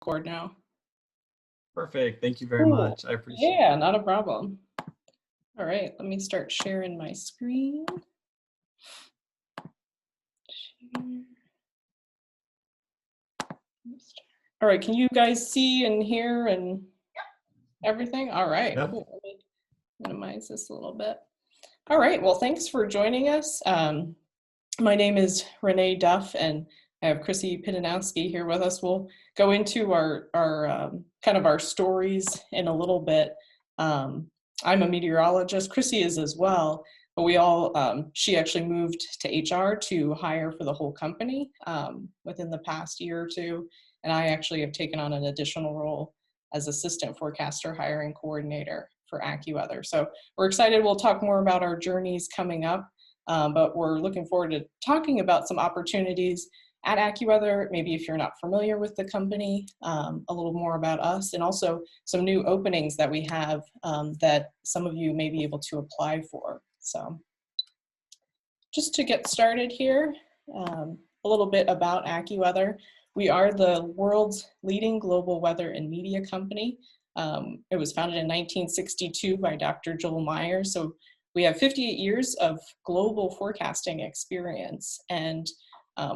Record now. Perfect. Thank you very Cool. much. I appreciate Yeah, it. not a problem. All right, let me start sharing my screen. All right, can you guys see and hear and everything? All right, Yep. cool. Let me minimize this a little bit. All right, well, thanks for joining us. My name is Renee Duff, and I have Chrissy Pidanowski here with us. We'll go into our kind of our stories in a little bit. I'm a meteorologist. Chrissy is as well, but we all, she actually moved to HR to hire for the whole company within the past year or two. And I actually have taken on an additional role as assistant forecaster hiring coordinator for Accuweather. So we're excited. We'll talk more about our journeys coming up. But we're looking forward to talking about some opportunities at Accuweather, maybe if you're not familiar with the company, a little more about us, and also some new openings that we have that some of you may be able to apply for. So just to get started here, a little bit about Accuweather. We are the world's leading global weather and media company. It was founded in 1962 by Dr. Joel Myers. So we have 58 years of global forecasting experience, and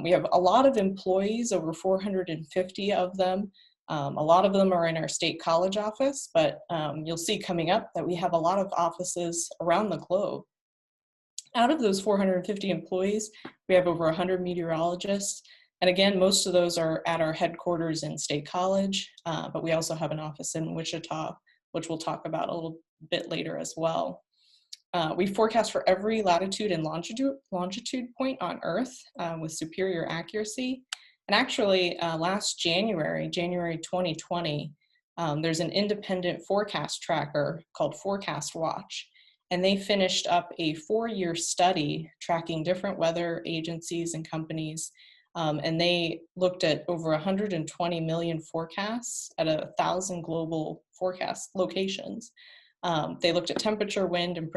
we have a lot of employees, over 450 of them. A lot of them are in our state college office, but you'll see coming up that we have a lot of offices around the globe. Out of those 450 employees, we have over 100 meteorologists. And again, most of those are at our headquarters in State College, but we also have an office in Wichita, which we'll talk about a little bit later as well. We forecast for every latitude and longitude point on Earth with superior accuracy. And actually, last January 2020, there's an independent forecast tracker called Forecast Watch. And they finished up a 4-year study tracking different weather agencies and companies. And they looked at over 120 million forecasts at 1,000 global forecast locations. They looked at temperature, wind, and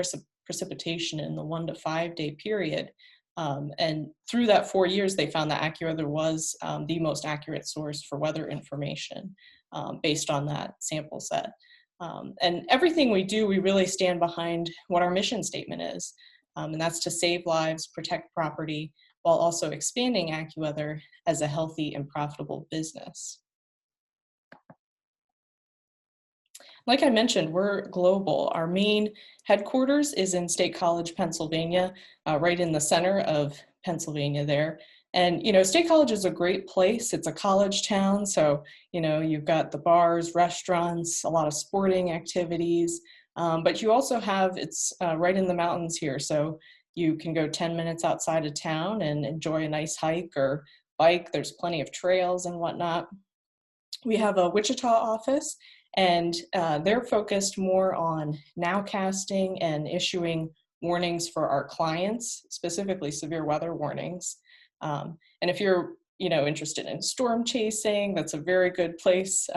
precipitation in the 1 to 5 day period. And through that 4 years, they found that Accuweather was the most accurate source for weather information based on that sample set. And everything we do, we really stand behind what our mission statement is. And that's to save lives, protect property, while also expanding Accuweather as a healthy and profitable business. Like I mentioned, we're global. Our main headquarters is in State College, Pennsylvania, right in the center of Pennsylvania there. And, you know, State College is a great place. It's a college town. So, you know, you've got the bars, restaurants, a lot of sporting activities. But you also have, it's right in the mountains here. So you can go 10 minutes outside of town and enjoy a nice hike or bike. There's plenty of trails and whatnot. We have a Wichita office, and they're focused more on nowcasting and issuing warnings for our clients, specifically severe weather warnings. And if you're interested in storm chasing, that's a very good place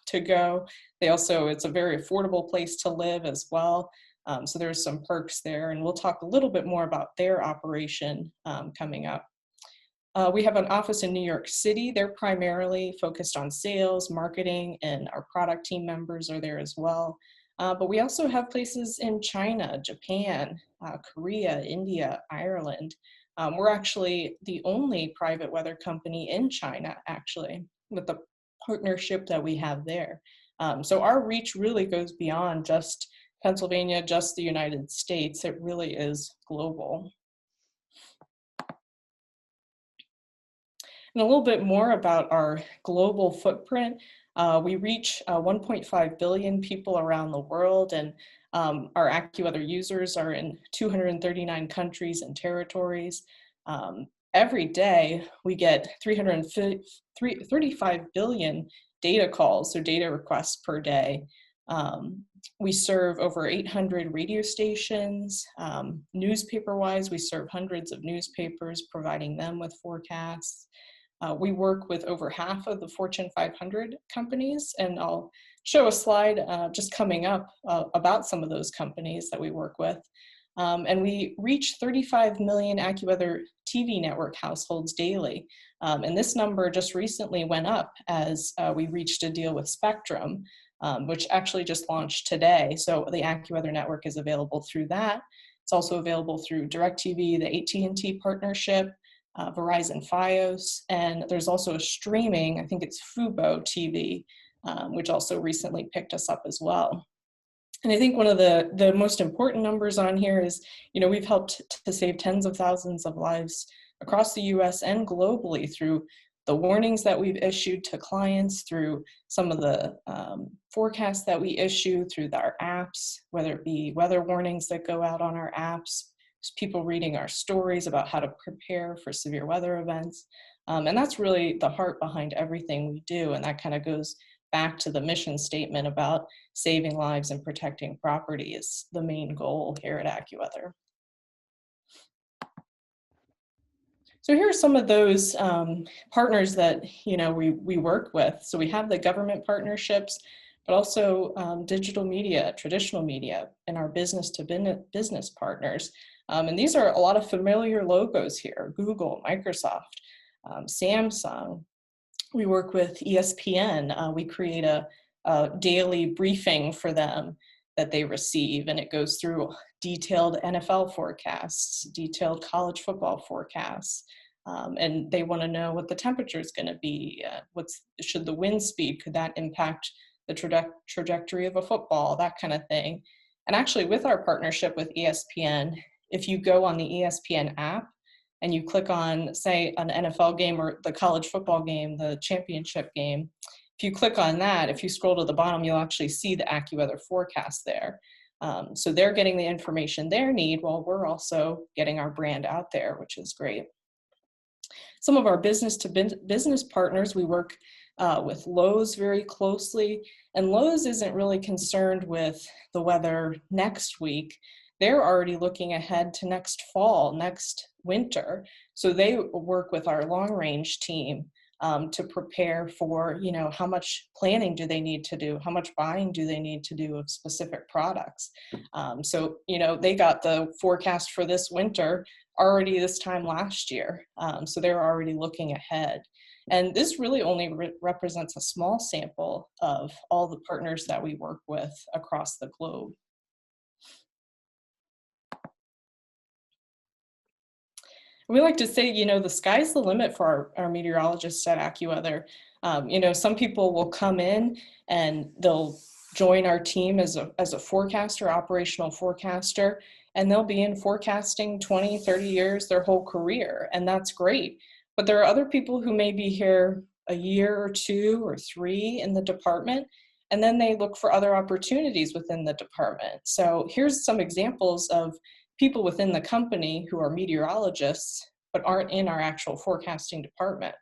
to go. It's a very affordable place to live as well. So there's some perks there, and we'll talk a little bit more about their operation coming up. We have an office in New York City. They're primarily focused on sales, marketing, and our product team members are there as well. But we also have places in China, Japan, Korea, India, Ireland. We're actually the only private weather company in China, actually, with the partnership that we have there. So our reach really goes beyond just Pennsylvania, just the United States. It really is global. And a little bit more about our global footprint. We reach 1.5 billion people around the world, and our Accuweather users are in 239 countries and territories. Every day, we get 335 billion data calls, so data requests per day. We serve over 800 radio stations. Newspaper-wise, we serve hundreds of newspapers, providing them with forecasts. We work with over half of the Fortune 500 companies, and I'll show a slide just coming up about some of those companies that we work with. And we reach 35 million AccuWeather TV network households daily. And this number just recently went up as we reached a deal with Spectrum, which actually just launched today. So the AccuWeather network is available through that. It's also available through DirecTV, the AT&T partnership, Verizon Fios, and there's also a streaming, I think it's Fubo TV, which also recently picked us up as well. And I think one of the most important numbers on here is, we've helped to save tens of thousands of lives across the US and globally through the warnings that we've issued to clients, through some of the forecasts that we issue, through our apps, whether it be weather warnings that go out on our apps, people reading our stories about how to prepare for severe weather events. And that's really the heart behind everything we do. And that kind of goes back to the mission statement about saving lives and protecting property is the main goal here at AccuWeather. So here are some of those partners that we work with. So we have the government partnerships, but also digital media, traditional media, and our business to business partners. And these are a lot of familiar logos here: Google, Microsoft, Samsung. We work with ESPN. We create a daily briefing for them that they receive, and it goes through detailed NFL forecasts, detailed college football forecasts, and they want to know what the temperature is going to be. Should the wind speed, could that impact the trajectory of a football, that kind of thing. And actually, with our partnership with ESPN, if you go on the ESPN app and you click on, say, an NFL game or the college football game, the championship game, if you click on that, if you scroll to the bottom, you'll actually see the AccuWeather forecast there. So they're getting the information they need while we're also getting our brand out there, which is great. Some of our business to business partners, we work with Lowe's very closely, and Lowe's isn't really concerned with the weather next week. They're already looking ahead to next fall, next winter. So they work with our long range team to prepare for, how much planning do they need to do? How much buying do they need to do of specific products? So, they got the forecast for this winter already this time last year. So they're already looking ahead. And this really only represents a small sample of all the partners that we work with across the globe. We like to say, the sky's the limit for our meteorologists at AccuWeather. Some people will come in and they'll join our team as a forecaster, operational forecaster, and they'll be in forecasting 20, 30 years, their whole career, and that's great. But there are other people who may be here a year or 2 or 3 in the department, and then they look for other opportunities within the department. So here's some examples of people within the company who are meteorologists, but aren't in our actual forecasting department.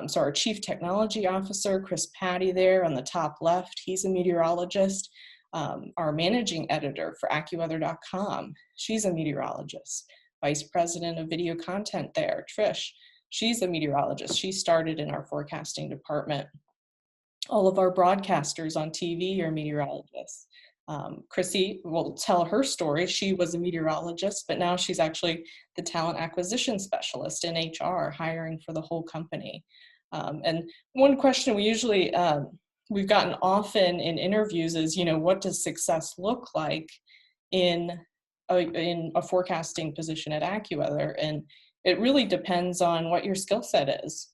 So our Chief Technology Officer, Chris Patty there on the top left, he's a meteorologist. Our Managing Editor for Accuweather.com, she's a meteorologist. Vice President of Video Content there, Trish, she's a meteorologist. She started in our forecasting department. All of our broadcasters on TV are meteorologists. Chrissy will tell her story. She was a meteorologist, but now she's actually the talent acquisition specialist in HR, hiring for the whole company. And one question we usually, we've gotten often in interviews is, what does success look like in a forecasting position at AccuWeather? And it really depends on what your skill set is.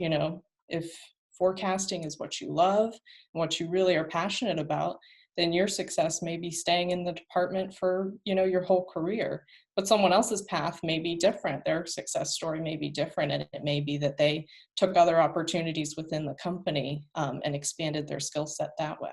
If forecasting is what you love and what you really are passionate about, then your success may be staying in the department for, your whole career. But someone else's path may be different. Their success story may be different, and it may be that they took other opportunities within the company and expanded their skill set that way.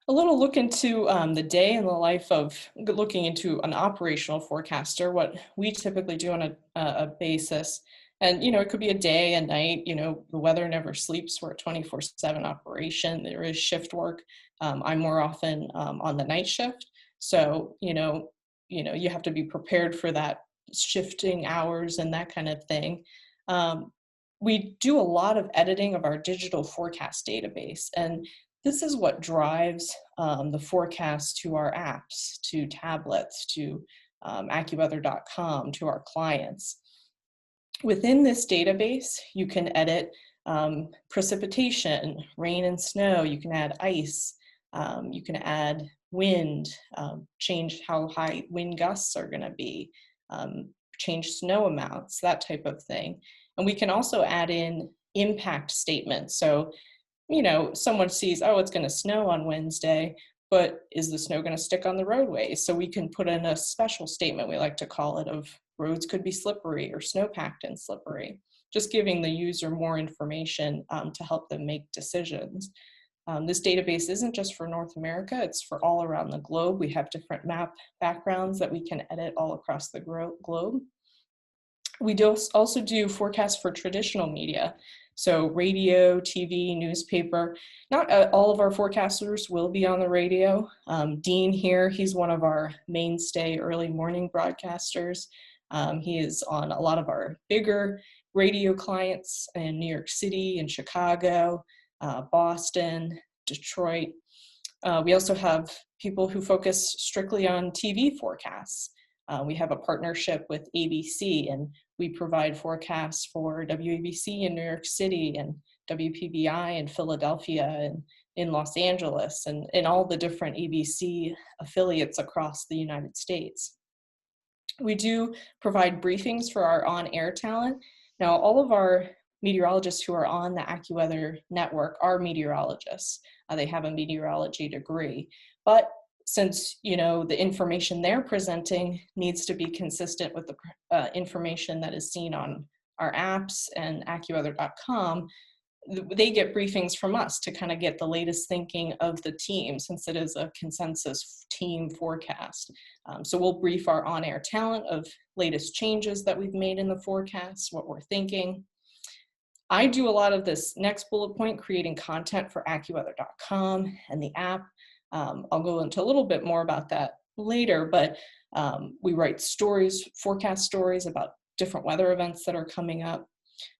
A little look into the day in the life of looking into an operational forecaster, what we typically do on a basis. And, it could be a day, a night, the weather never sleeps. We're a 24/7 operation. There is shift work. I'm more often on the night shift. So, you have to be prepared for that shifting hours and that kind of thing. We do a lot of editing of our digital forecast database. And this is what drives the forecast to our apps, to tablets, to Accuweather.com, to our clients. Within this database, you can edit precipitation, rain and snow. You can add ice. You can add wind, change how high wind gusts are going to be, change snow amounts, that type of thing. And we can also add in impact statements. So, you know, someone sees, oh, it's going to snow on Wednesday, but is the snow going to stick on the roadways? So we can put in a special statement, we like to call it, of roads could be slippery or snow-packed and slippery, just giving the user more information to help them make decisions. This database isn't just for North America, it's for all around the globe. We have different map backgrounds that we can edit all across the globe. We also do forecasts for traditional media. So radio, TV, newspaper. Not all of our forecasters will be on the radio. Dean here, he's one of our mainstay early morning broadcasters. He is on a lot of our bigger radio clients in New York City and Chicago, Boston, Detroit. We also have people who focus strictly on TV forecasts. We have a partnership with ABC, and we provide forecasts for WABC in New York City and WPBI in Philadelphia and in Los Angeles and in all the different ABC affiliates across the United States. We do provide briefings for our on-air talent. Now, all of our meteorologists who are on the AccuWeather network are meteorologists. They have a meteorology degree, but since, you know, the information they're presenting needs to be consistent with the information that is seen on our apps and Accuweather.com, they get briefings from us to kind of get the latest thinking of the team, since it is a consensus team forecast. So we'll brief our on-air talent of latest changes that we've made in the forecast, what we're thinking. I do a lot of this next bullet point, creating content for Accuweather.com and the app. I'll go into a little bit more about that later, but we write stories, forecast stories about different weather events that are coming up.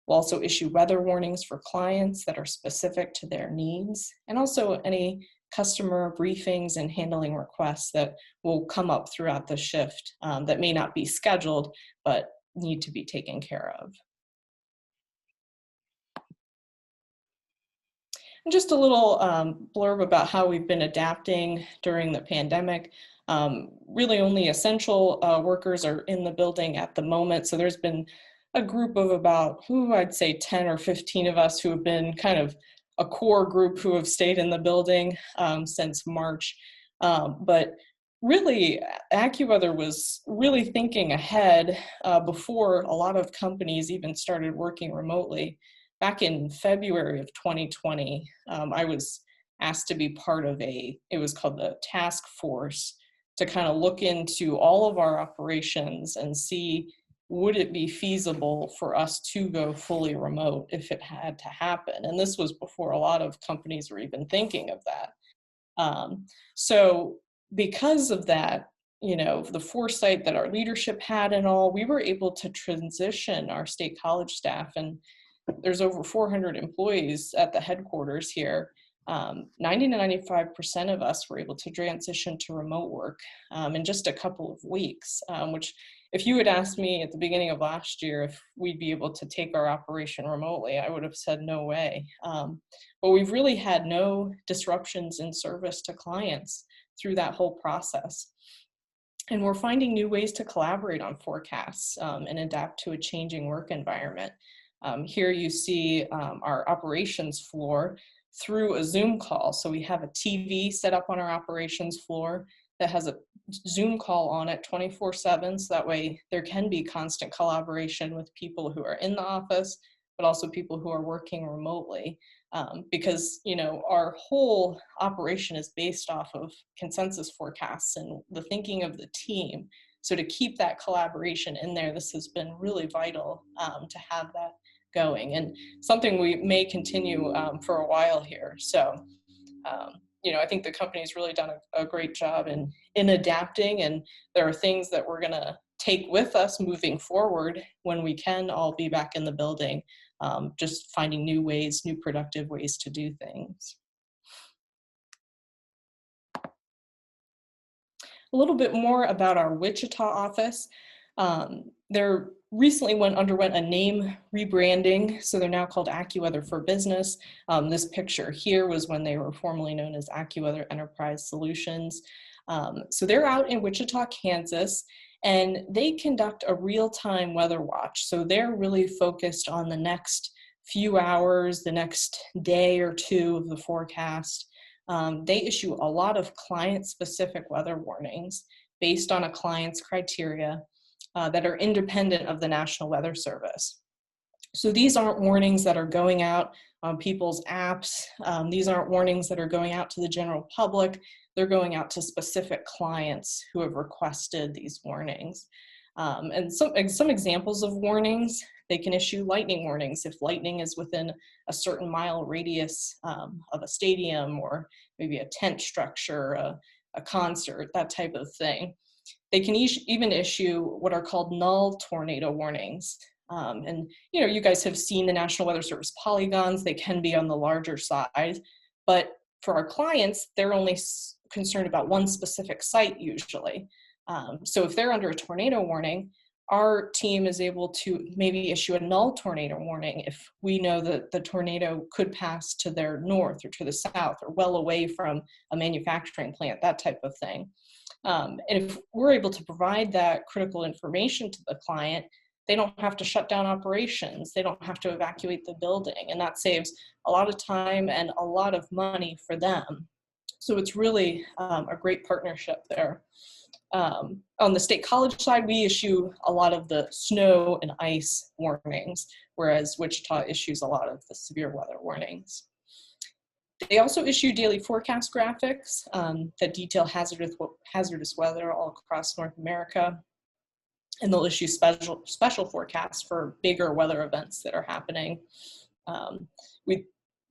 We'll also issue weather warnings for clients that are specific to their needs, and also any customer briefings and handling requests that will come up throughout the shift that may not be scheduled, but need to be taken care of. And just a little blurb about how we've been adapting during the pandemic. Really only essential workers are in the building at the moment. So there's been a group of about, I'd say 10 or 15 of us who have been kind of a core group who have stayed in the building since March. But really, AccuWeather was really thinking ahead before a lot of companies even started working remotely. Back in February of 2020, I was asked to be part of it was called the task force, to kind of look into all of our operations and see, would it be feasible for us to go fully remote if it had to happen? And this was before a lot of companies were even thinking of that. So because of that, you know, the foresight that our leadership had and all, we were able to transition our state college staff, and there's over 400 employees at the headquarters here. 90 to 95% of us were able to transition to remote work in just a couple of weeks, which if you had asked me at the beginning of last year if we'd be able to take our operation remotely, I would have said no way. But we've really had no disruptions in service to clients through that whole process. And we're finding new ways to collaborate on forecasts and adapt to a changing work environment. Here you see our operations floor through a Zoom call. So we have a TV set up on our operations floor that has a Zoom call on it 24/7. So that way there can be constant collaboration with people who are in the office, but also people who are working remotely. Because, you know, our whole operation is based off of consensus forecasts and the thinking of the team. So to keep that collaboration in there, this has been really vital to have that going, and something we may continue for a while here. So, you know, I think the company's really done a great job in adapting, and there are things that we're gonna take with us moving forward when we can all be back in the building, just finding new ways, new productive ways to do things. A little bit more about our Wichita office. They're recently underwent a name rebranding, so they're now called Accuweather for Business. This picture here was when they were formerly known as Accuweather Enterprise Solutions. So they're out in Wichita, Kansas, and they conduct a real-time weather watch. So they're really focused on the next few hours, the next day or two of the forecast. They issue a lot of client-specific weather warnings based on a client's criteria that are independent of the National Weather Service. So these aren't warnings that are going out on people's apps. These aren't warnings that are going out to the general public. They're going out to specific clients who have requested these warnings. And some examples of warnings: they can issue lightning warnings if lightning is within a certain mile radius of a stadium or maybe a tent structure, a concert, that type of thing. They can even issue what are called null tornado warnings. And you guys have seen the National Weather Service polygons. They can be on the larger side, but for our clients, they're only concerned about one specific site usually. So if they're under a tornado warning, our team is able to maybe issue a null tornado warning if we know that the tornado could pass to their north or to the south or well away from a manufacturing plant, that type of thing. And if we're able to provide that critical information to the client, they don't have to shut down operations. They don't have to evacuate the building. And that saves a lot of time and a lot of money for them. So it's really a great partnership there. On the State College side, we issue a lot of the snow and ice warnings, whereas Wichita issues a lot of the severe weather warnings. They also issue daily forecast graphics that detail hazardous weather all across North America. And they'll issue special forecasts for bigger weather events that are happening.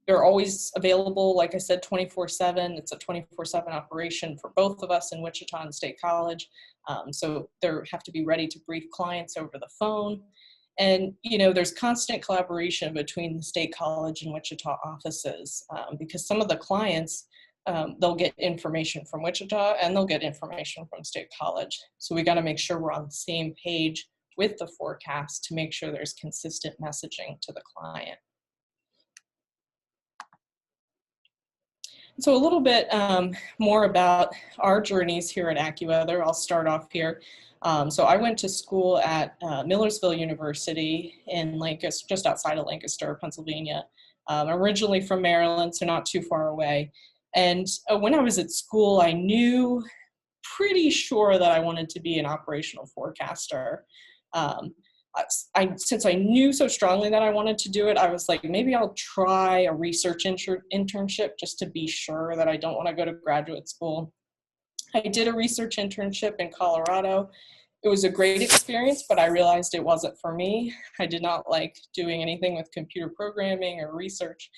They're always available, like I said, 24/7. It's a 24/7 operation for both of us in Wichita and State College. So they have to be ready to brief clients over the phone. And there's constant collaboration between the State College and Wichita offices because some of the clients, they'll get information from Wichita and they'll get information from State College. So we got to make sure we're on the same page with the forecast to make sure there's consistent messaging to the client. So a little bit more about our journeys here at Accuweather. I'll start off here. So I went to school at Millersville University in Lancaster, just outside of Lancaster, Pennsylvania. I'm originally from Maryland, so not too far away. And when I was at school, I knew pretty sure that I wanted to be an operational forecaster. Since I knew so strongly that I wanted to do it, I was like, maybe I'll try a research internship just to be sure that I don't want to go to graduate school. I did a research internship in Colorado. It was a great experience, but I realized it wasn't for me. I did not like doing anything with computer programming or research.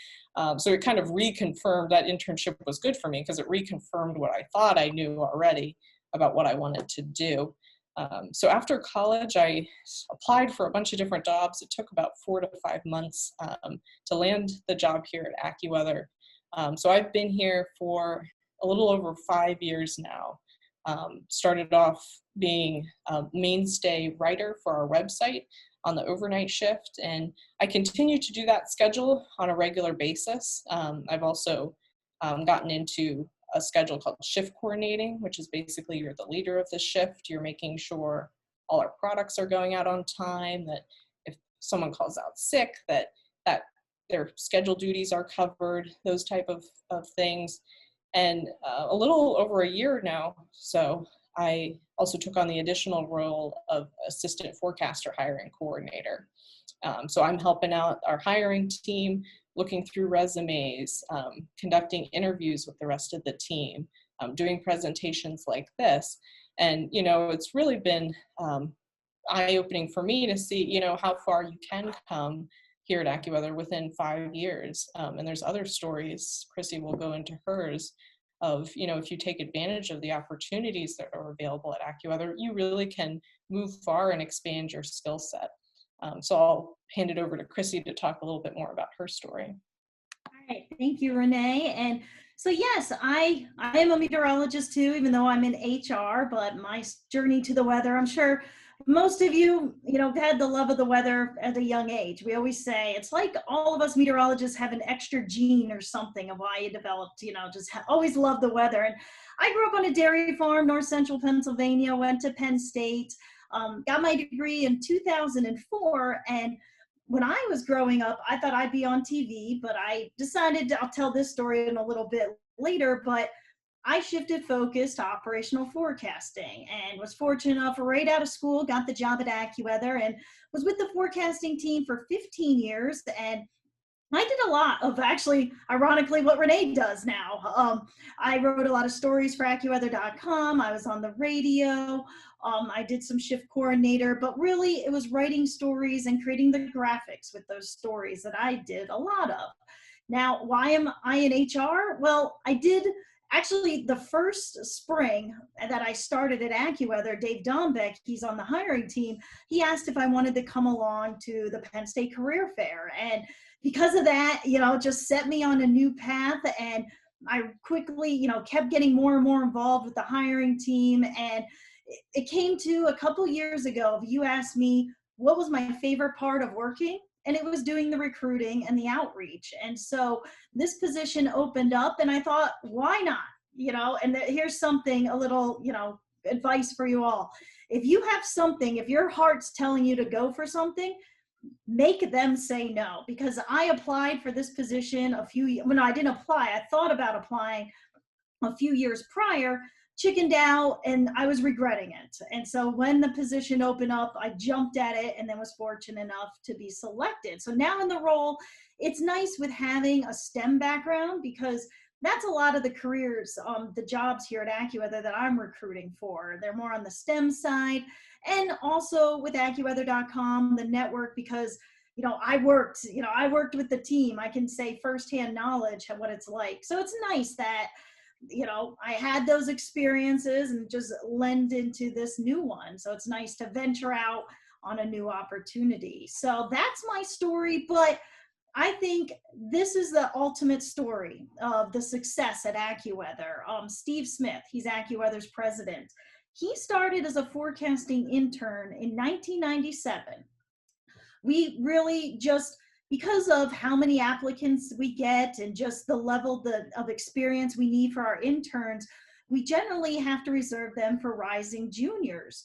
So it kind of reconfirmed that internship was good for me because it reconfirmed what I thought I knew already about what I wanted to do. So after college, I applied for a bunch of different jobs. It took about 4 to 5 months to land the job here at Accuweather. So I've been here for a little over 5 years now. Started off being a mainstay writer for our website on the overnight shift, and I continue to do that schedule on a regular basis. I've also gotten into a schedule called shift coordinating, which is basically you're the leader of the shift. You're making sure all our products are going out on time, that if someone calls out sick, that their scheduled duties are covered, those type of things. And a little over a year now, so I also took on the additional role of assistant forecaster hiring coordinator. So I'm helping out our hiring team, looking through resumes, conducting interviews with the rest of the team, doing presentations like this. And, it's really been eye-opening for me to see, how far you can come here at Accuweather within 5 years. And there's other stories, Chrissy will go into hers, of, if you take advantage of the opportunities that are available at Accuweather, you really can move far and expand your skill set. So I'll hand it over to Chrissy to talk a little bit more about her story. All right, thank you, Renee. And So yes, I am a meteorologist too, even though I'm in HR, but my journey to the weather, I'm sure most of you, had the love of the weather at a young age. We always say it's like all of us meteorologists have an extra gene or something of why you developed, just always love the weather. And I grew up on a dairy farm, north central Pennsylvania, went to Penn State, got my degree in 2004. And when I was growing up, I thought I'd be on TV, but I decided I'll tell this story in a little bit later, but I shifted focus to operational forecasting and was fortunate enough right out of school, got the job at Accuweather and was with the forecasting team for 15 years. And I did a lot of actually, ironically, what Renee does now. I wrote a lot of stories for Accuweather.com. I was on the radio. I did some shift coordinator, but really it was writing stories and creating the graphics with those stories that I did a lot of. Now, why am I in HR? Well, I did actually the first spring that I started at Accuweather, Dave Dombeck, he's on the hiring team. He asked if I wanted to come along to the Penn State Career Fair. And because of that, just set me on a new path. And I quickly, kept getting more and more involved with the hiring team. And it came to a couple years ago, you asked me what was my favorite part of working, and it was doing the recruiting and the outreach. And so this position opened up and I thought, why not? And here's something, a little, advice for you all. If you have something, if your heart's telling you to go for something, make them say no. Because I applied for this position no, I didn't apply. I thought about applying a few years prior, chickened out, and I was regretting it. And so when the position opened up, I jumped at it and then was fortunate enough to be selected. So now in the role, it's nice with having a STEM background because that's a lot of the careers, the jobs here at Accuweather that I'm recruiting for. They're more on the STEM side, and also with Accuweather.com, the network, because I worked with the team. I can say firsthand knowledge of what it's like. So it's nice that I had those experiences and just lend into this new one. So it's nice to venture out on a new opportunity. So that's my story, but I think this is the ultimate story of the success at Accuweather. Steve Smith, he's Accuweather's president. He started as a forecasting intern in 1997. We really just, because of how many applicants we get and just the level of experience we need for our interns, we generally have to reserve them for rising seniors.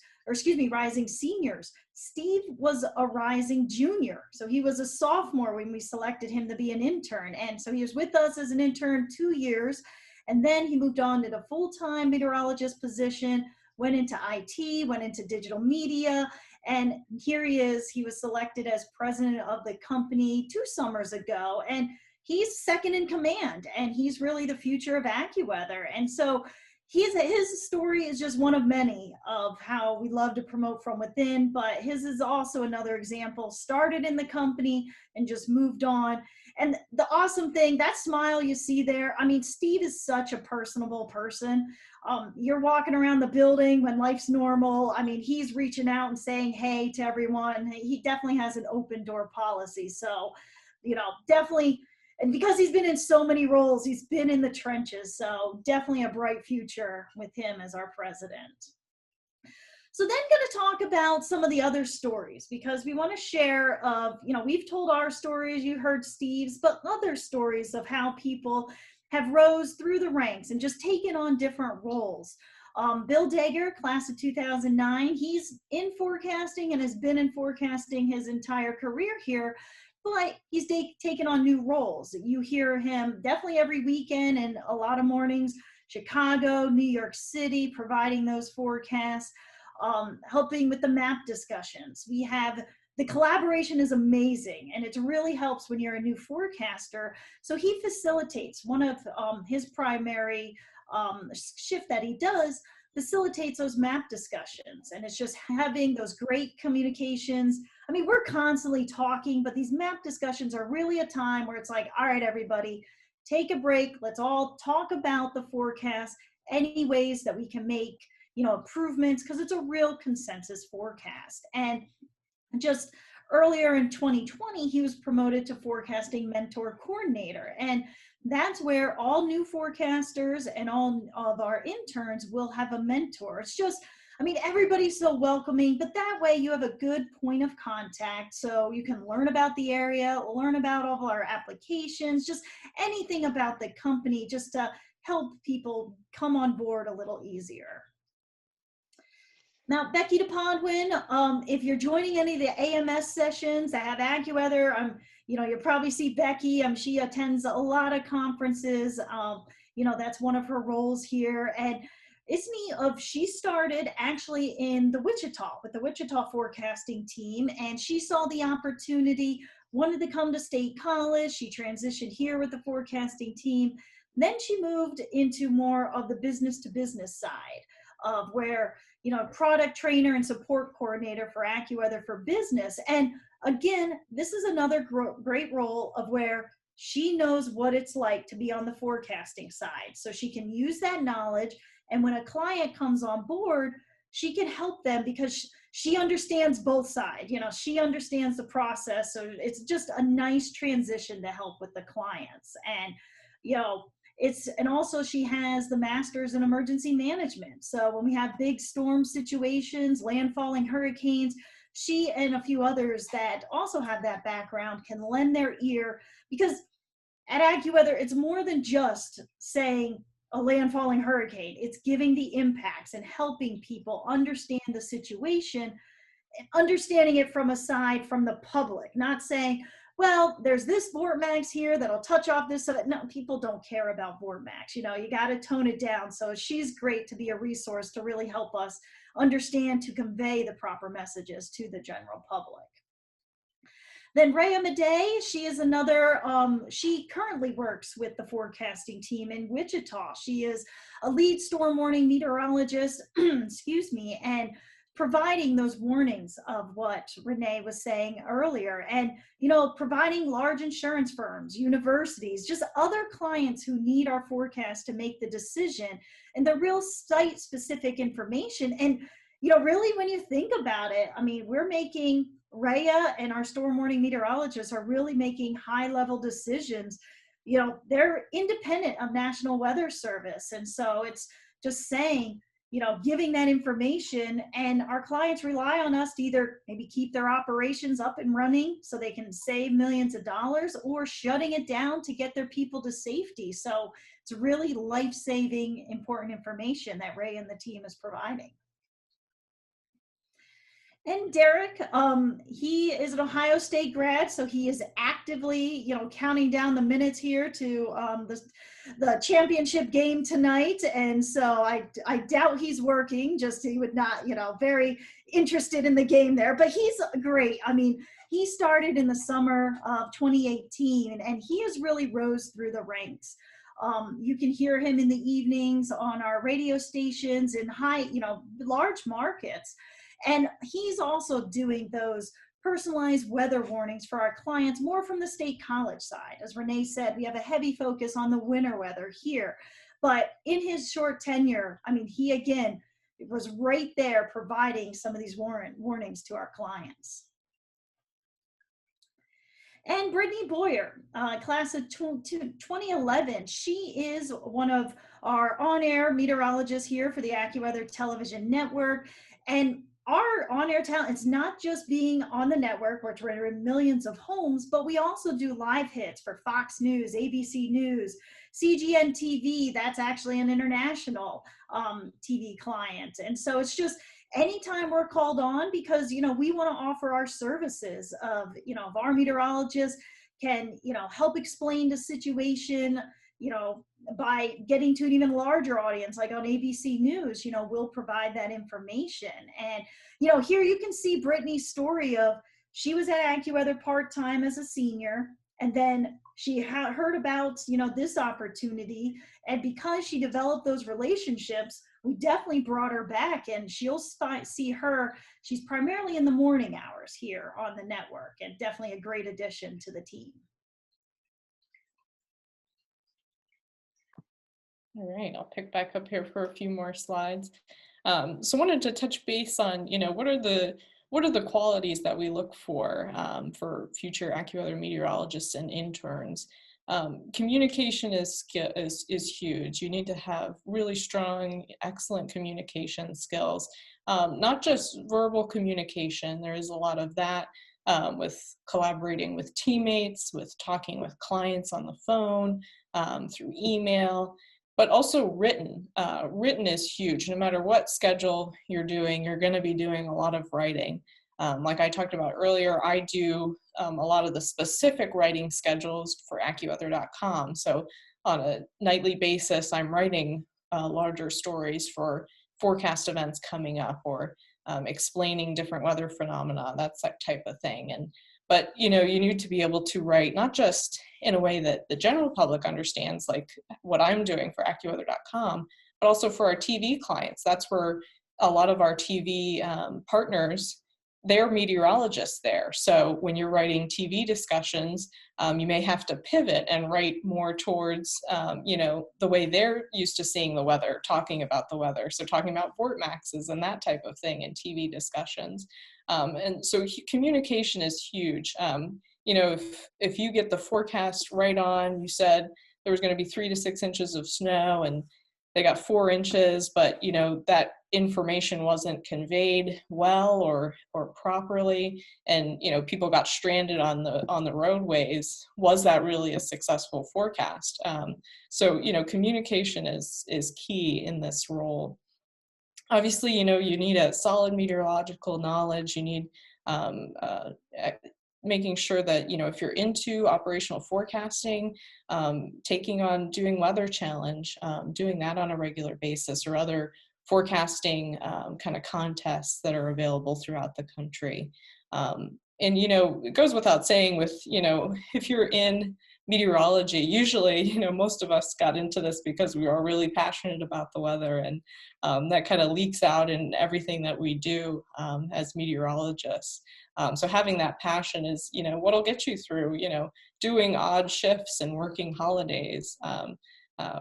Steve was a rising junior. So he was a sophomore when we selected him to be an intern. And so he was with us as an intern 2 years. And then he moved on to the full-time meteorologist position, went into IT, went into digital media. And here he is. He was selected as president of the company 2 summers ago. And he's second in command. And he's really the future of Accuweather. And so his story is just one of many of how we love to promote from within, but his is also another example, started in the company and just moved on. And the awesome thing, that smile you see there, I mean, Steve is such a personable person. You're walking around the building when life's normal. I mean, he's reaching out and saying hey to everyone. He definitely has an open door policy. So, definitely. And because he's been in so many roles, he's been in the trenches. So definitely a bright future with him as our president. So then going to talk about some of the other stories, because we want to share of, we've told our stories, you heard Steve's, but other stories of how people have rose through the ranks and just taken on different roles. Bill Dager, class of 2009, he's in forecasting and has been in forecasting his entire career here. But he's taken on new roles. You hear him definitely every weekend and a lot of mornings, Chicago, New York City, providing those forecasts, helping with the map discussions. The collaboration is amazing, and it really helps when you're a new forecaster. So he facilitates one of his primary shift that he does, facilitates those map discussions. And it's just having those great communications. I mean, we're constantly talking, but these map discussions are really a time where it's like, all right, everybody, take a break. Let's all talk about the forecast, any ways that we can make, improvements, because it's a real consensus forecast. And just earlier in 2020, he was promoted to forecasting mentor coordinator. And that's where all new forecasters and all of our interns will have a mentor. It's just, I mean, everybody's so welcoming, but that way you have a good point of contact. So you can learn about the area, learn about all of our applications, just anything about the company, just to help people come on board a little easier. Now, Becky DePondwin, if you're joining any of the AMS sessions that have AccuWeather, you'll probably see Becky. She attends a lot of conferences. That's one of her roles here. And it's neat. She started actually in the Wichita with the Wichita forecasting team, and she saw the opportunity, wanted to come to State College. She transitioned here with the forecasting team. Then she moved into more of the business to business side of where, product trainer and support coordinator for AccuWeather for Business. And again, this is another great role of where she knows what it's like to be on the forecasting side. So she can use that knowledge. And when a client comes on board, she can help them because she understands both sides. She understands the process. So it's just a nice transition to help with the clients. And, and also she has the master's in emergency management. So when we have big storm situations, landfalling hurricanes, she and a few others that also have that background can lend their ear, because at AccuWeather, it's more than just saying a landfalling hurricane. It's giving the impacts and helping people understand the situation, and understanding it from the public, not saying, well, there's this vortex here that'll touch off this. No, people don't care about vortex. You got to tone it down. So she's great to be a resource to really help us understand, to convey the proper messages to the general public. Then Rhea Madej, she is another, she currently works with the forecasting team in Wichita. She is a lead storm warning meteorologist, excuse me, and providing those warnings of what Renee was saying earlier, and providing large insurance firms, universities, just other clients who need our forecast to make the decision, and the real site specific information. And really, when you think about it, we're making, Rhea and our storm warning meteorologists are really making high level decisions. They're independent of National Weather Service, and so it's just saying, giving that information, and our clients rely on us to either maybe keep their operations up and running so they can save millions of dollars, or shutting it down to get their people to safety. So it's really life-saving, important information that Ray and the team is providing. And Derek, he is an Ohio State grad, so he is actively, counting down the minutes here to the championship game tonight. And so I doubt he's working, just he would not, very interested in the game there. But he's great. He started in the summer of 2018, and he has really rose through the ranks. You can hear him in the evenings on our radio stations in large markets. And he's also doing those personalized weather warnings for our clients more from the State College side. As Renee said, we have a heavy focus on the winter weather here. But in his short tenure, he again was right there providing some of these warnings to our clients. And Brittany Boyer, class of 2011, she is one of our on-air meteorologists here for the AccuWeather television network. And our on-air talent, it's not just being on the network, which we're in millions of homes, but we also do live hits for Fox News, ABC News, CGN TV. That's actually an international TV client. And so it's just anytime we're called on, because, we want to offer our services of, of our meteorologists can, help explain the situation, by getting to an even larger audience, like on ABC News, we'll provide that information. And, here you can see Brittany's story of, she was at AccuWeather part-time as a senior, and then she heard about, this opportunity. And because she developed those relationships, we definitely brought her back, and you'll see her. She's primarily in the morning hours here on the network, and definitely a great addition to the team. All right, I'll pick back up here for a few more slides. So I wanted to touch base on, what what are the qualities that we look for future AccuWeather meteorologists and interns? Communication is huge. You need to have really strong, excellent communication skills, not just verbal communication. There is a lot of that with collaborating with teammates, with talking with clients on the phone, through email, but also written. Written is huge. No matter what schedule you're doing, you're going to be doing a lot of writing. Like I talked about earlier, I do a lot of the specific writing schedules for Accuweather.com. So on a nightly basis, I'm writing larger stories for forecast events coming up, or explaining different weather phenomena, that's that type of thing. But you need to be able to write not just in a way that the general public understands, like what I'm doing for Accuweather.com, but also for our TV clients. That's where a lot of our TV partners, they're meteorologists there. So when you're writing TV discussions, you may have to pivot and write more towards, the way they're used to seeing the weather, talking about the weather. So talking about vortmaxes and that type of thing in TV discussions. And so communication is huge. If you get the forecast right on, you said there was going to be 3 to 6 inches of snow and they got 4 inches, but that information wasn't conveyed well or properly, and people got stranded on the roadways. Was that really a successful forecast? So communication is key in this role. Obviously, you need a solid meteorological knowledge. You need making sure that, if you're into operational forecasting, taking on doing Weather Challenge, doing that on a regular basis, or other forecasting kind of contests that are available throughout the country. And, it goes without saying with, if you're in meteorology, usually, most of us got into this because we are really passionate about the weather, and that kind of leaks out in everything that we do as meteorologists. So having that passion is, what'll get you through, doing odd shifts and working holidays,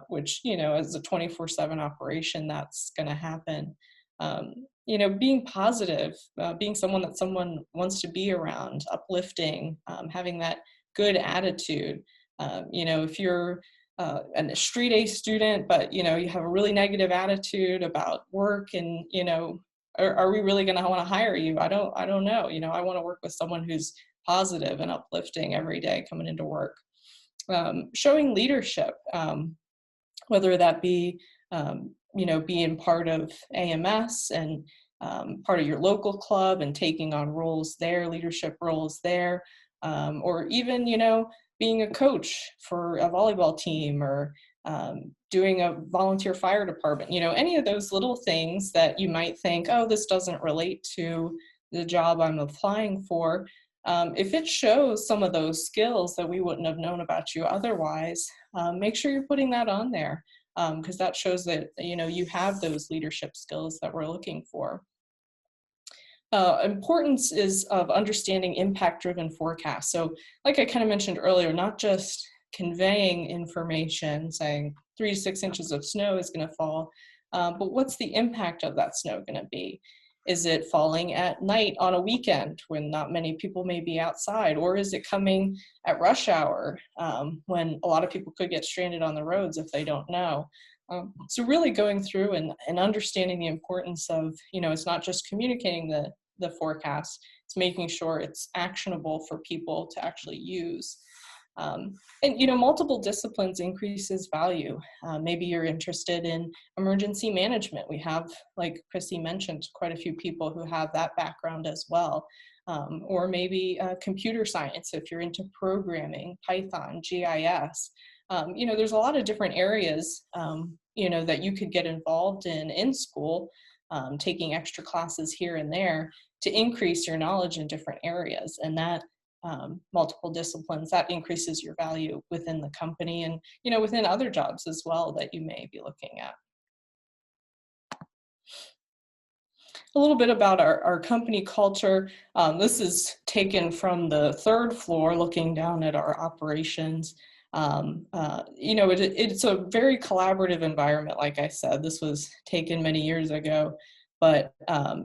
which, as a 24/7 operation, that's going to happen. Being positive, being someone that someone wants to be around, uplifting, having that good attitude. If you're a straight A student, but you have a really negative attitude about work, and are we really going to want to hire you? I don't know. I want to work with someone who's positive and uplifting every day coming into work. Showing leadership, whether that be being part of AMS and part of your local club and taking on roles there, leadership roles there, or even being a coach for a volleyball team, or doing a volunteer fire department, any of those little things that you might think, oh, this doesn't relate to the job I'm applying for. If it shows some of those skills that we wouldn't have known about you otherwise, make sure you're putting that on there, because that shows that you have those leadership skills that we're looking for. Importance is of understanding impact-driven forecasts. So like I kind of mentioned earlier, not just conveying information, saying 3 to 6 inches of snow is going to fall, but what's the impact of that snow going to be? Is it falling at night on a weekend when not many people may be outside? Or is it coming at rush hour when a lot of people could get stranded on the roads if they don't know? So really going through and understanding the importance of, it's not just communicating the forecast, it's making sure it's actionable for people to actually use. And multiple disciplines increases value. Maybe you're interested in emergency management. We have, like Chrissy mentioned, quite a few people who have that background as well. Or maybe computer science, if you're into programming, Python, GIS. There's a lot of different areas, that you could get involved in school, taking extra classes here and there to increase your knowledge in different areas. And that multiple disciplines, that increases your value within the company and, within other jobs as well that you may be looking at. A little bit about our company culture. This is taken from the 3rd floor, looking down at our operations. It's a very collaborative environment. Like I said, this was taken many years ago, but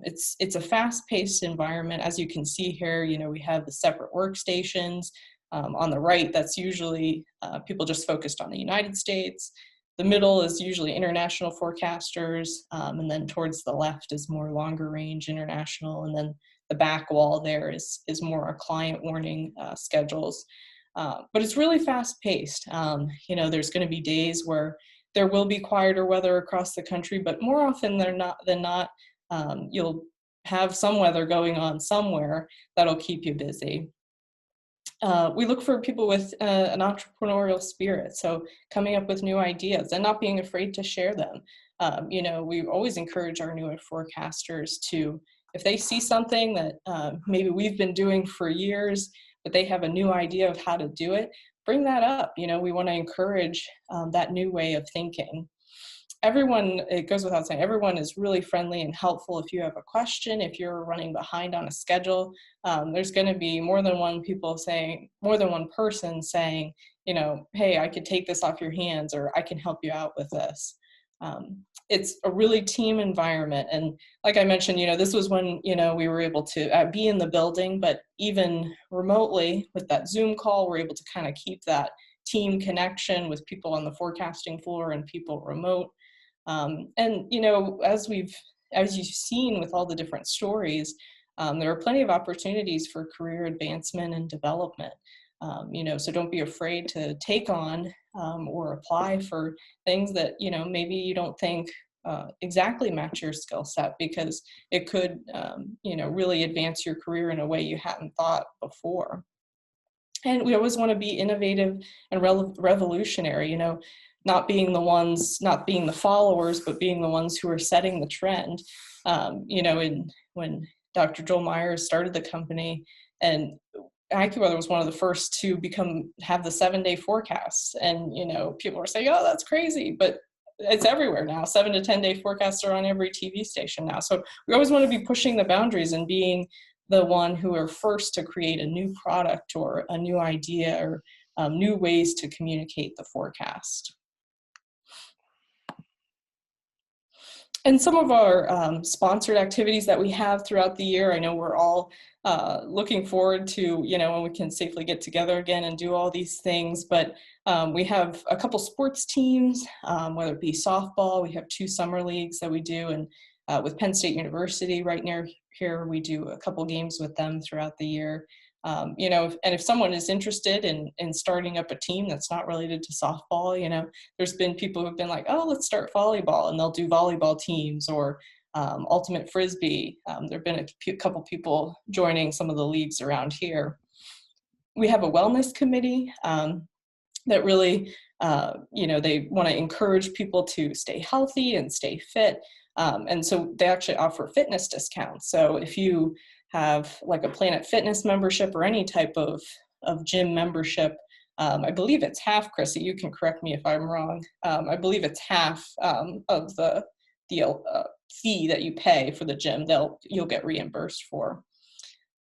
it's a fast-paced environment. As you can see here, we have the separate workstations. On the right, that's usually people just focused on the United States. The middle is usually international forecasters, and then towards the left is more longer range international, and then the back wall there is more our client warning schedules. But it's really fast-paced. There's going to be days where there will be quieter weather across the country, but more often than not, you'll have some weather going on somewhere that'll keep you busy. We look for people with an entrepreneurial spirit, so coming up with new ideas and not being afraid to share them. We always encourage our newer forecasters to, if they see something that maybe we've been doing for years, but they have a new idea of how to do it, bring that up. We want to encourage that new way of thinking. Everyone, it goes without saying, everyone is really friendly and helpful. If you have a question, if you're running behind on a schedule, there's going to be more than one person saying, hey, I could take this off your hands, or I can help you out with this. It's a really team environment. And like I mentioned, this was when, we were able to be in the building, but even remotely with that Zoom call, we're able to kind of keep that team connection with people on the forecasting floor and people remote. As you've seen with all the different stories, there are plenty of opportunities for career advancement and development. So don't be afraid to take on or apply for things that, maybe you don't think exactly match your skill set, because it could, really advance your career in a way you hadn't thought before. And we always want to be innovative and revolutionary, not being the followers, but being the ones who are setting the trend. When Dr. Joel Myers started the company, and Accuweather was one of the first to have the 7-day forecasts. And, people were saying, oh, that's crazy, but it's everywhere now. 7 to 10-day forecasts are on every TV station now. So we always want to be pushing the boundaries and being the one who are first to create a new product or a new idea or new ways to communicate the forecast. And some of our sponsored activities that we have throughout the year, I know we're all looking forward to, when we can safely get together again and do all these things, but we have a couple sports teams, whether it be softball. We have 2 summer leagues that we do, and with Penn State University right near here, we do a couple games with them throughout the year. And if someone is interested in starting up a team that's not related to softball, there's been people who've been like, oh, let's start volleyball, and they'll do volleyball teams, or ultimate frisbee. There've been a couple people joining some of the leagues around here. We have a wellness committee that really, they want to encourage people to stay healthy and stay fit. And so they actually offer fitness discounts. So if you have like a Planet Fitness membership or any type of gym membership, I believe it's half, Chrissy, you can correct me if I'm wrong. I believe it's half of the fee that you pay for the gym, you'll get reimbursed for.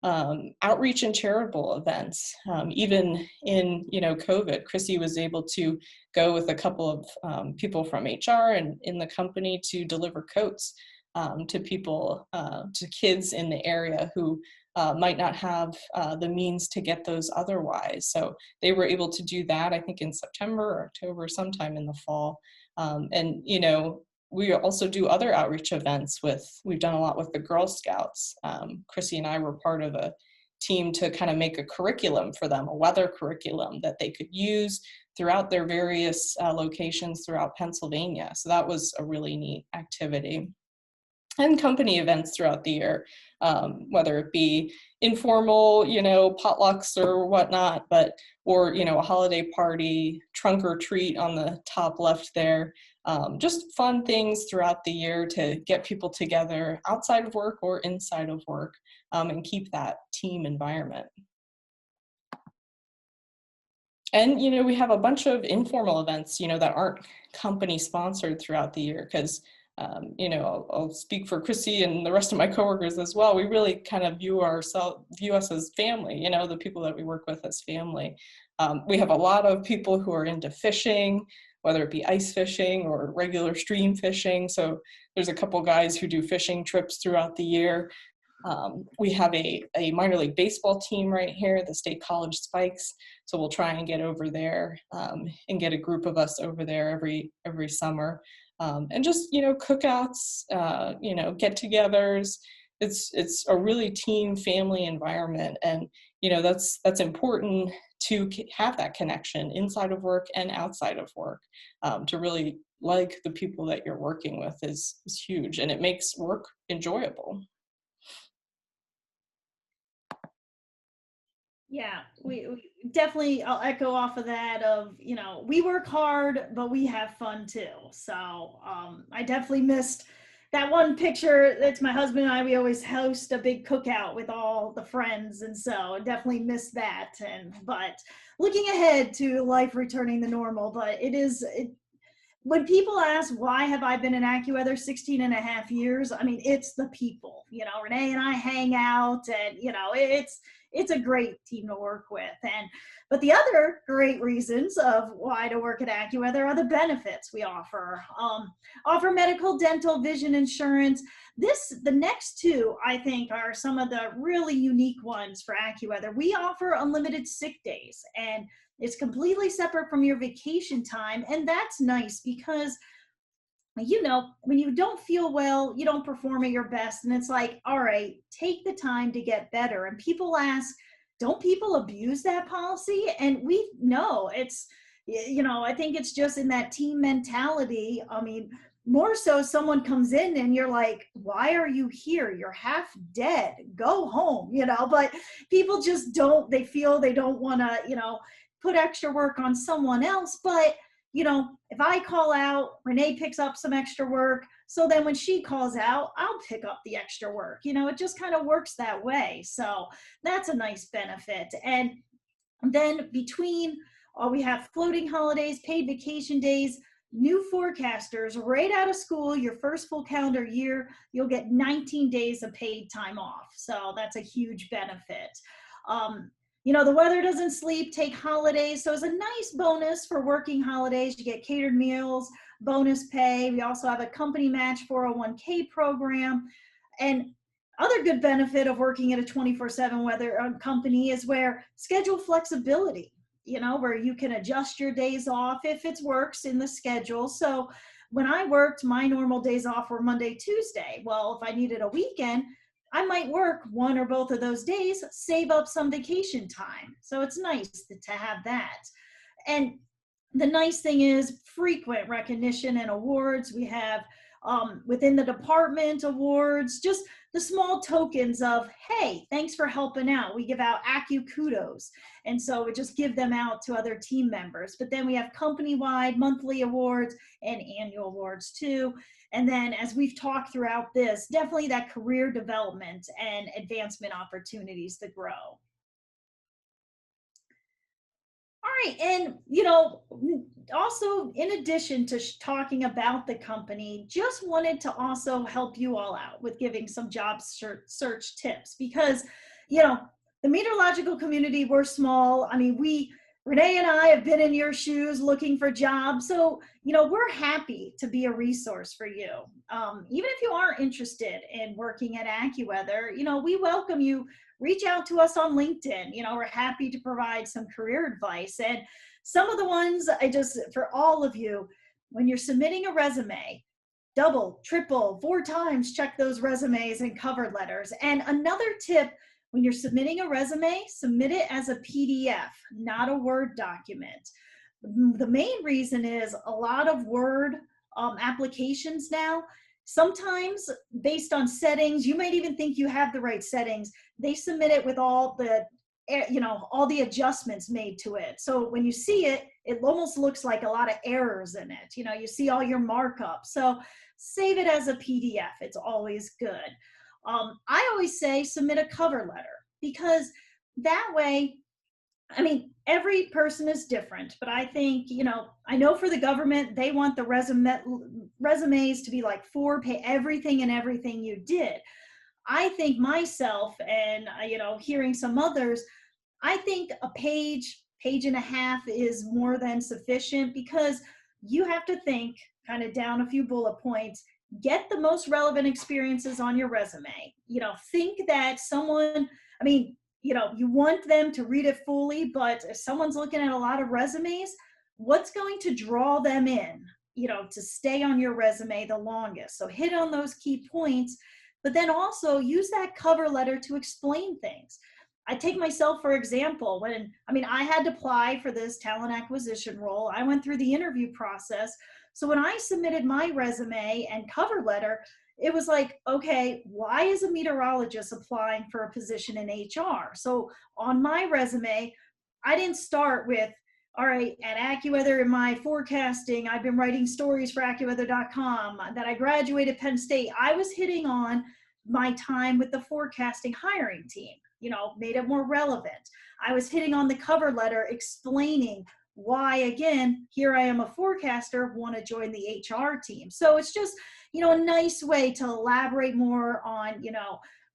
Outreach and charitable events. Even in COVID, Chrissy was able to go with a couple of people from HR and in the company to deliver coats to people, to kids in the area who might not have the means to get those otherwise. So they were able to do that, I think in September or October, sometime in the fall. And we also do other outreach events we've done a lot with the Girl Scouts. Chrissy and I were part of a team to kind of make a curriculum for them, a weather curriculum that they could use throughout their various locations throughout Pennsylvania. So that was a really neat activity. And company events throughout the year, whether it be informal, potlucks or whatnot, or a holiday party, trunk or treat on the top left there. Just fun things throughout the year to get people together outside of work or inside of work, and keep that team environment. And, we have a bunch of informal events, that aren't company sponsored throughout the year, because I'll speak for Chrissy and the rest of my coworkers as well. We really kind of view us as family, the people that we work with as family. We have a lot of people who are into fishing. whether it be ice fishing or regular stream fishing. So there's a couple guys who do fishing trips throughout the year. We have a minor league baseball team right here, the State College Spikes. So we'll try and get over there and get a group of us over there every summer. And just, cookouts, get-togethers. It's a really team family environment. And, that's important to have that connection inside of work and outside of work. To really like the people that you're working with is huge, and it makes work enjoyable. Yeah, we definitely, I'll echo off of that of, we work hard, but we have fun too. So I definitely missed that one picture. It's my husband and I, we always host a big cookout with all the friends. And so definitely missed that. But looking ahead to life returning to normal, but when people ask, why have I been in AccuWeather 16 and a half years? I mean, it's the people, Renee and I hang out, and, it's a great team to work with. But the other great reasons of why to work at AccuWeather are the benefits we offer. Offer medical, dental, vision insurance. The next two, I think, are some of the really unique ones for AccuWeather. We offer unlimited sick days, and it's completely separate from your vacation time. And that's nice because, when you don't feel well, you don't perform at your best. And it's like, all right, take the time to get better. And people ask, don't people abuse that policy? And we know I think it's just in that team mentality. I mean, more so someone comes in and you're like, why are you here? You're half dead. Go home, but people just they feel they don't want to, put extra work on someone else. But if I call out, Renee picks up some extra work. So then when she calls out, I'll pick up the extra work. It just kind of works that way. So that's a nice benefit. And then we have floating holidays, paid vacation days, new forecasters right out of school, your first full calendar year, you'll get 19 days of paid time off. So that's a huge benefit. The weather doesn't sleep, take holidays. So it's a nice bonus for working holidays. You get catered meals, bonus pay. We also have a company match 401k program. And other good benefit of working at a 24/7 weather company is where schedule flexibility, where you can adjust your days off if it works in the schedule. So when I worked, my normal days off were Monday, Tuesday. Well, if I needed a weekend, I might work one or both of those days, save up some vacation time. So it's nice to have that. And the nice thing is frequent recognition and awards. We have within the department awards, just the small tokens of, hey, thanks for helping out. We give out Kudos. And so we just give them out to other team members. But then we have company-wide monthly awards and annual awards too. And then as we've talked throughout this, definitely that career development and advancement opportunities to grow. All right, and also in addition to talking about the company, just wanted to also help you all out with giving some job search tips because, the meteorological community, we're small. I mean, Renee and I have been in your shoes looking for jobs. So, we're happy to be a resource for you. Even if you aren't interested in working at AccuWeather, we welcome you. Reach out to us on LinkedIn. We're happy to provide some career advice. And some of the ones for all of you, when you're submitting a resume, double, triple, 4 times check those resumes and cover letters. And another tip, when you're submitting a resume, submit it as a PDF, not a Word document. The main reason is a lot of Word applications now, sometimes based on settings, you might even think you have the right settings. They submit it with all the adjustments made to it. So when you see it, it almost looks like a lot of errors in it. You see all your markup. So save it as a PDF. It's always good. I always say submit a cover letter because that way, I mean, every person is different, but I think, I know for the government, they want the resumes to be like 4-page, everything you did. I think myself and, hearing some others, I think a page and a half is more than sufficient because you have to think kind of down a few bullet points, get the most relevant experiences on your resume. Think that someone, I mean, you want them to read it fully, but if someone's looking at a lot of resumes, what's going to draw them in, to stay on your resume the longest? So hit on those key points, but then also use that cover letter to explain things. I take myself, for example, I had to apply for this talent acquisition role. I went through the interview process. So when I submitted my resume and cover letter, it was like, okay, why is a meteorologist applying for a position in HR? So on my resume, I didn't start with, all right, at Accuweather in my forecasting, I've been writing stories for Accuweather.com, that I graduated Penn State. I was hitting on my time with the forecasting hiring team, made it more relevant. I was hitting on the cover letter explaining why, again, here I am a forecaster, want to join the HR team. So it's just, a nice way to elaborate more on,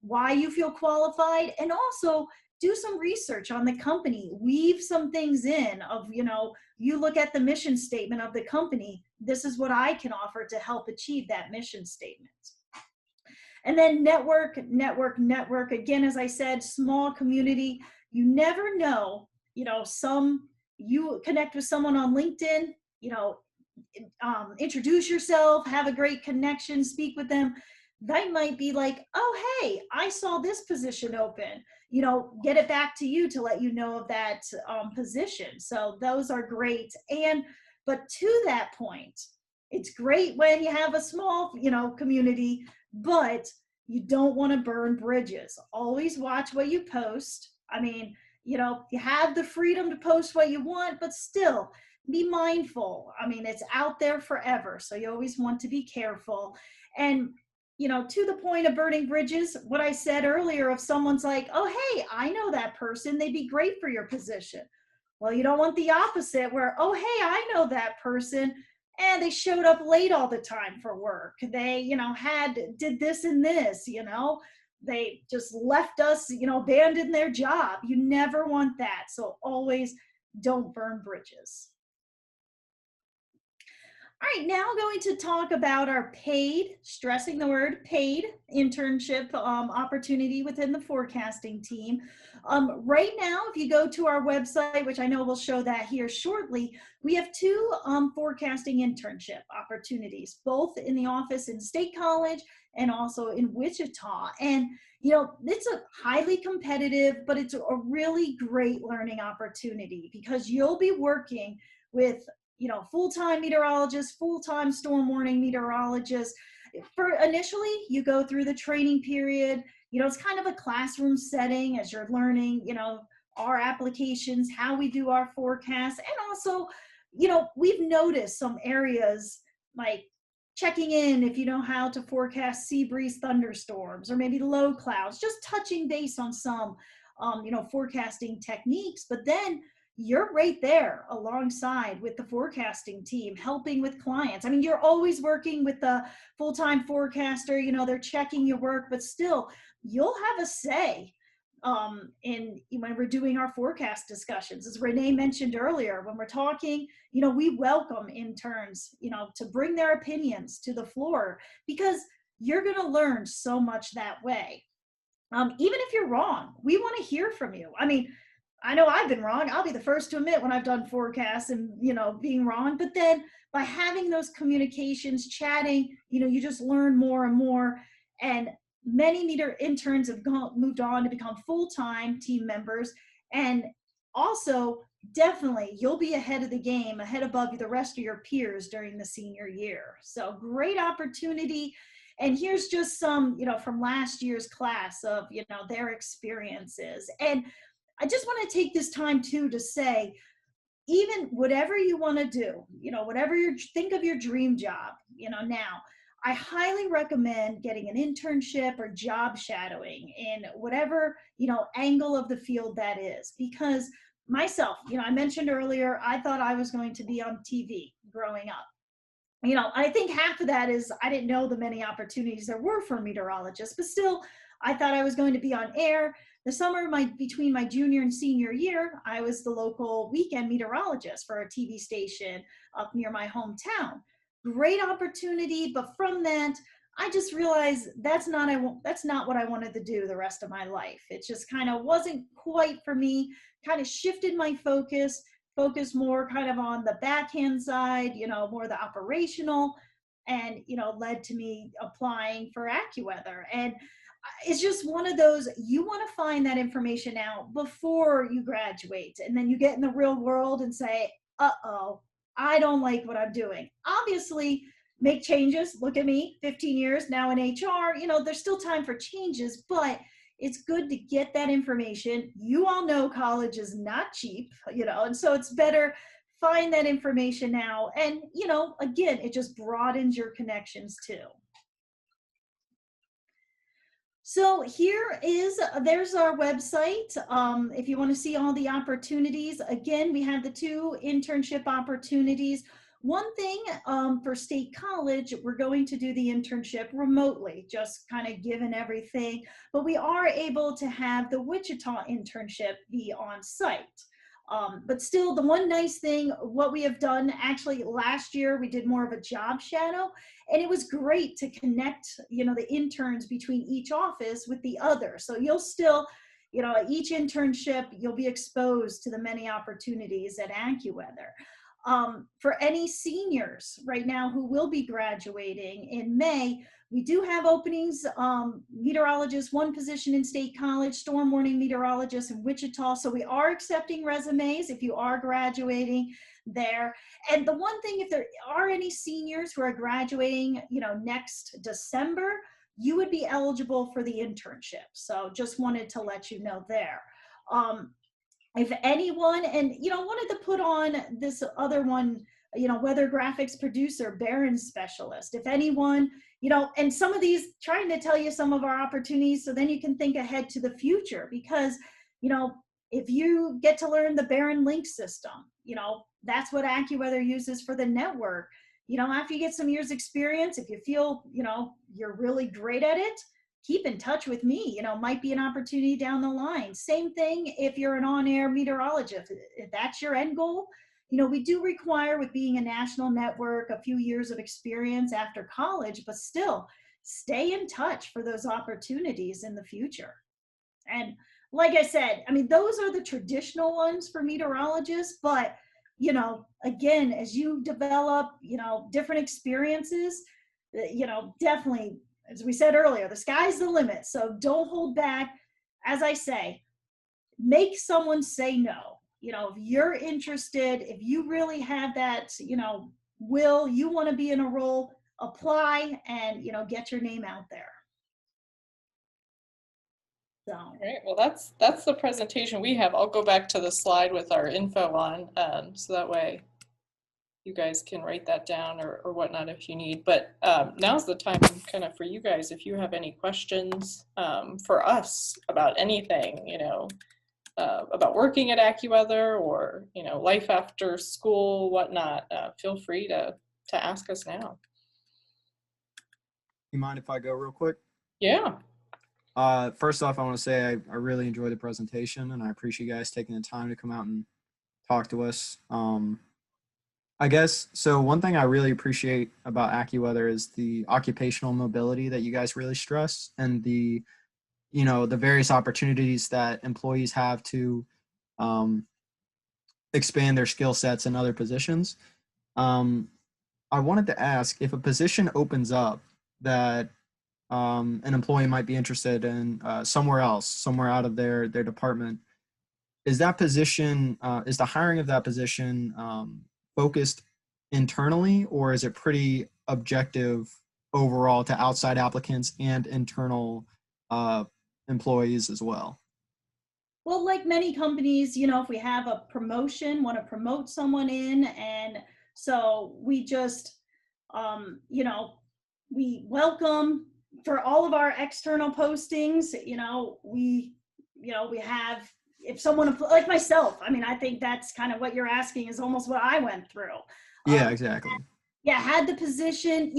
why you feel qualified, and also do some research on the company, weave some things in of, you look at the mission statement of the company, this is what I can offer to help achieve that mission statement. And then network. Again, as I said, small community. You never know, you connect with someone on LinkedIn, introduce yourself, have a great connection, speak with them. They might be like, oh, hey, I saw this position open, get it back to you to let you know of that position. So those are great. But to that point, it's great when you have a small, community, but you don't want to burn bridges. Always watch what you post. You have the freedom to post what you want, but still be mindful. It's out there forever. So you always want to be careful. And, to the point of burning bridges, what I said earlier, if someone's like, oh, hey, I know that person, they'd be great for your position. Well, you don't want the opposite where, oh, hey, I know that person, and they showed up late all the time for work. They, did this and this, they just left us, abandoned their job. You never want that. So always don't burn bridges. All right, now going to talk about our paid, stressing the word paid, internship opportunity within the forecasting team. Right now, if you go to our website, which I know we'll show that here shortly, we have two forecasting internship opportunities, both in the office in State College and also in Wichita. And, it's a highly competitive, but it's a really great learning opportunity because you'll be working with full-time meteorologists, full-time storm warning meteorologists. For initially, you go through the training period. It's kind of a classroom setting as you're learning, our applications, how we do our forecasts. And also, we've noticed some areas like checking in if you know how to forecast sea breeze thunderstorms or maybe low clouds, just touching base on some, forecasting techniques. But then you're right there alongside with the forecasting team, helping with clients. You're always working with the full-time forecaster, they're checking your work, but still you'll have a say when we're doing our forecast discussions. As Renee mentioned earlier, when we're talking, we welcome interns, to bring their opinions to the floor because you're going to learn so much that way. Even if you're wrong, we want to hear from you. I know I've been wrong. I'll be the first to admit when I've done forecasts and, being wrong. But then by having those communications, chatting, you just learn more and more. And many interns have moved on to become full-time team members. And also, definitely, you'll be ahead of the game, ahead above the rest of your peers during the senior year. So great opportunity. And here's just some, from last year's class of, their experiences. And I just want to take this time too to say, even whatever you want to do, whatever you think of your dream job, now, I highly recommend getting an internship or job shadowing in whatever, angle of the field that is. Because myself, I mentioned earlier, I thought I was going to be on TV growing up. I think half of that is I didn't know the many opportunities there were for meteorologists, but still, I thought I was going to be on air. the summer between my junior and senior year, I was the local weekend meteorologist for a TV station up near my hometown. Great opportunity, but from that, I just realized that's not what I wanted to do the rest of my life. It just kind of wasn't quite for me. Kind of shifted my focus more kind of on the backhand side, more the operational, and led to me applying for AccuWeather. And it's just one of those, you want to find that information out before you graduate, and then you get in the real world and say, uh-oh, I don't like what I'm doing. Obviously, make changes. Look at me, 15 years now in HR. There's still time for changes, but it's good to get that information. You all know college is not cheap, and so it's better find that information now. And, again, it just broadens your connections too. So there's our website. If you want to see all the opportunities, again, we have the 2 internship opportunities. One thing for State College, we're going to do the internship remotely, just kind of given everything, but we are able to have the Wichita internship be on site. But still, the one nice thing, what we have done, actually last year, we did more of a job shadow, and it was great to connect, the interns between each office with the other. So you'll still, each internship, you'll be exposed to the many opportunities at AccuWeather. For any seniors right now who will be graduating in May, we do have openings, meteorologist, 1 position in State College, storm warning meteorologist in Wichita. So we are accepting resumes if you are graduating there. And the one thing, if there are any seniors who are graduating, next December, you would be eligible for the internship. So just wanted to let you know there. If anyone, and, wanted to put on this other one, weather graphics producer, Barron specialist. If anyone, and some of these, trying to tell you some of our opportunities so then you can think ahead to the future, because, if you get to learn the Barron link system, that's what AccuWeather uses for the network. After you get some years experience, if you feel, you're really great at it, keep in touch with me, might be an opportunity down the line. Same thing if you're an on-air meteorologist, if that's your end goal. We do require, with being a national network, a few years of experience after college, but still stay in touch for those opportunities in the future. And like I said, those are the traditional ones for meteorologists, but, again, as you develop, different experiences, definitely, as we said earlier, the sky's the limit. So don't hold back. As I say, make someone say no. If you're interested, if you really have that, will, you want to be in a role, apply and, get your name out there. So. All right, well, that's the presentation we have. I'll go back to the slide with our info on, so that way you guys can write that down or whatnot if you need. But now's the time kind of for you guys, if you have any questions for us about anything, about working at AccuWeather or, life after school, whatnot, feel free to ask us now. You mind if I go real quick? Yeah. First off, I want to say I really enjoyed the presentation, and I appreciate you guys taking the time to come out and talk to us. I guess, so one thing I really appreciate about AccuWeather is the occupational mobility that you guys really stress, and the various opportunities that employees have to expand their skill sets in other positions. I wanted to ask, if a position opens up that an employee might be interested in somewhere else, somewhere out of their department, is that position, is the hiring of that position focused internally, or is it pretty objective overall to outside applicants and internal employees as well? Well, like many companies, if we have a promotion, want to promote someone in, and so we just, we welcome for all of our external postings, we have, if someone, like myself, I think that's kind of what you're asking is almost what I went through. Yeah, exactly. Yeah, had the position,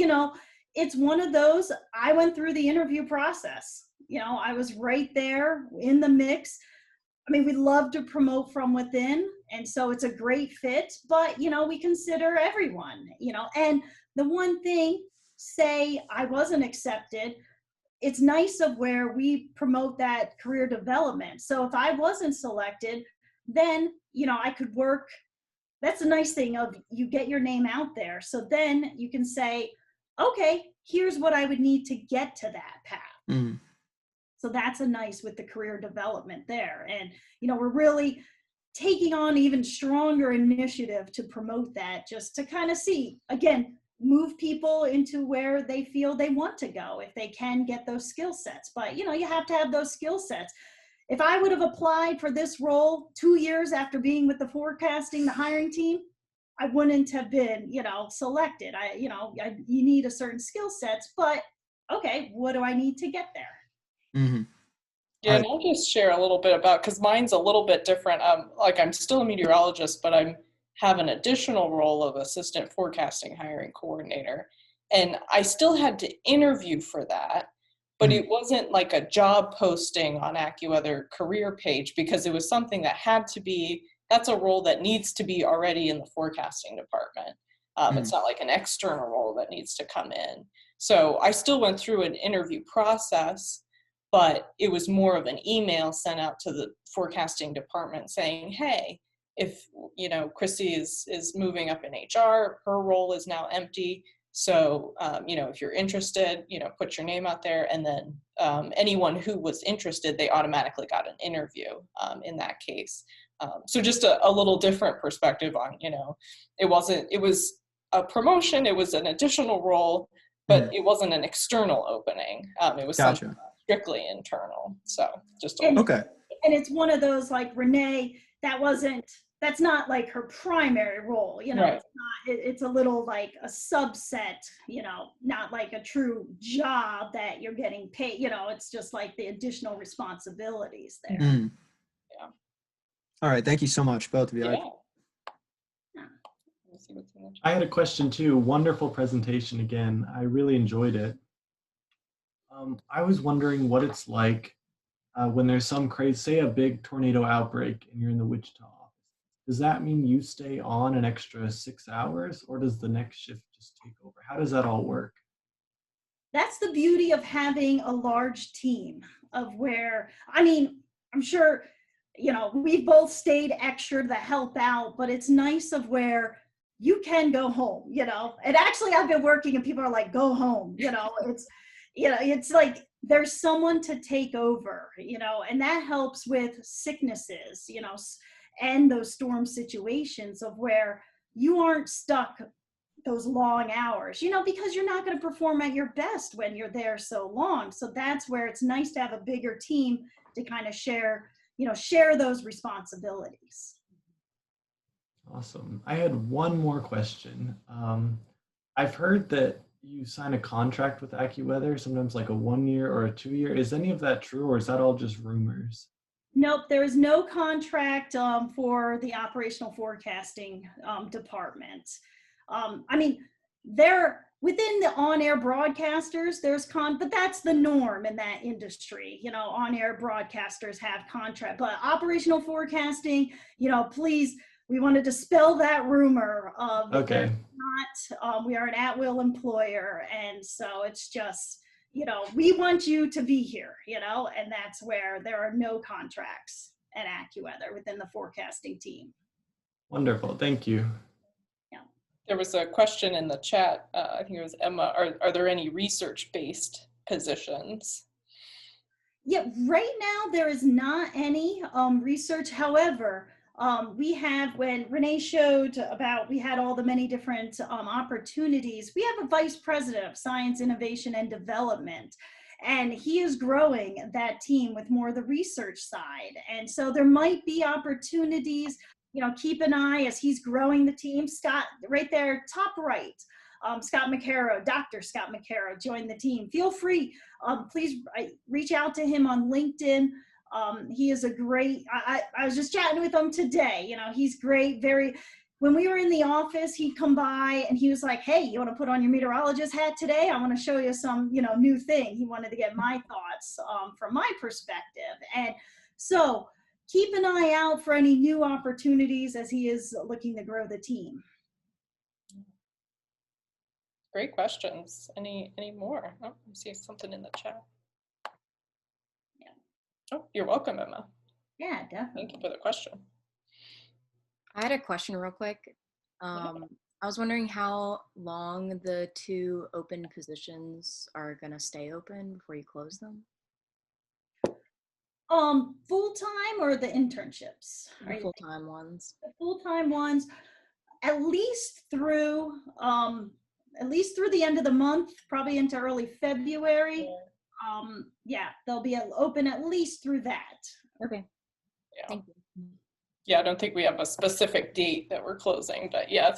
it's one of those, I went through the interview process, I was right there in the mix. I mean, we love to promote from within, and so it's a great fit, but, we consider everyone, and the one thing, say I wasn't accepted, it's nice of where we promote that career development. So if I wasn't selected, then, I could work. That's the nice thing of you get your name out there. So then you can say, okay, here's what I would need to get to that path. Mm. So that's a nice with the career development there. And, we're really taking on even stronger initiative to promote that, just to kind of see, again, move people into where they feel they want to go if they can get those skill sets. But, you have to have those skill sets. If I would have applied for this role 2 years after being with the hiring team, I wouldn't have been, selected. You need a certain skill sets, but okay, what do I need to get there? Mm-hmm. Yeah, and I'll just share a little bit about, because mine's a little bit different. Like, I'm still a meteorologist, but I have an additional role of assistant forecasting hiring coordinator. And I still had to interview for that, but it wasn't like a job posting on Accuweather career page, because it was something that had to be, that's a role that needs to be already in the forecasting department. It's not like an external role that needs to come in. So I still went through an interview process, but it was more of an email sent out to the forecasting department saying, hey, if, Chrissy is moving up in HR, her role is now empty. So, if you're interested, put your name out there. And then anyone who was interested, they automatically got an interview in that case. So just a little different perspective on, it was a promotion, it was an additional role, but it wasn't an external opening. It was something strictly internal. So just okay. And it's one of those, like Renee, that's not like her primary role, Right. It's a little like a subset, not like a true job that you're getting paid, it's just like the additional responsibilities there. Yeah. All right. Thank you so much, both of you. Yeah. I had a question too. Wonderful presentation again. I really enjoyed it. I was wondering what it's like when there's some crazy, say a big tornado outbreak and you're in the Wichita office. Does that mean you stay on an extra 6 hours, or does the next shift just take over? How does that all work? That's the beauty of having a large team, of where, I'm sure, we've both stayed extra to help out, but it's nice of where you can go home, and actually I've been working and people are like, go home, it's like there's someone to take over, and that helps with sicknesses, and those storm situations of where you aren't stuck those long hours, because you're not going to perform at your best when you're there so long. So that's where it's nice to have a bigger team to kind of share those responsibilities. Awesome. I had one more question. I've heard that you sign a contract with AccuWeather, sometimes like a 1 year or a 2 year. Is any of that true, or is that all just rumors? Nope, there is no contract for the operational forecasting department. They're within the on-air broadcasters, but that's the norm in that industry. On-air broadcasters have contract, but operational forecasting, please, we want to dispel that rumor of Okay. not, we are an at-will employer. And so it's just, we want you to be here, and that's where there are no contracts at Accuweather within the forecasting team. Wonderful. Thank you. There was a question in the chat. I think it was Emma. Are there any research-based positions? Yeah, right now there is not any research. However, we have, when Renee showed about, we had all the many different opportunities. We have a vice president of science, innovation, and development, and he is growing that team with more of the research side. And so there might be opportunities, keep an eye as he's growing the team. Scott, right there, top right, Scott McCarrow, Dr. Scott McCarrow joined the team. Feel free, please reach out to him on LinkedIn. He is a great, I was just chatting with him today. He's great, when we were in the office, he'd come by and he was like, hey, you want to put on your meteorologist hat today? I want to show you some, new thing. He wanted to get my thoughts from my perspective. And so keep an eye out for any new opportunities as he is looking to grow the team. Great questions. Any more? Oh, I see something in the chat. Yeah. Oh, you're welcome, Emma. Yeah, definitely. Thank you for the question. I had a question real quick. I was wondering how long the 2 open positions are going to stay open before you close them? Full-time or the internships? The full-time ones. The full-time ones, at least through the end of the month, probably into early February. Yeah, they'll be open at least through that. Okay. Yeah. Thank you. Yeah, I don't think we have a specific date that we're closing, but yeah,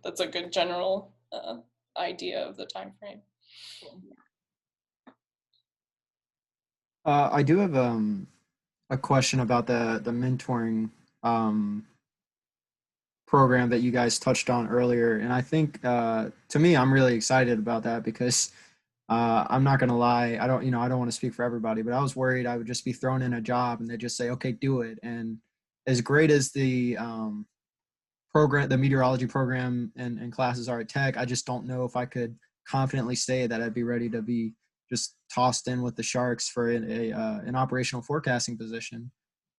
that's a good general idea of the time frame. I do have a question about the mentoring program that you guys touched on earlier, and I think to me, I'm really excited about that because I'm not gonna lie, I don't want to speak for everybody, but I was worried I would just be thrown in a job and they just say, okay, do it. And as great as the program, the meteorology program and classes are at Tech, I just don't know if I could confidently say that I'd be ready to be just tossed in with the Sharks for an operational forecasting position.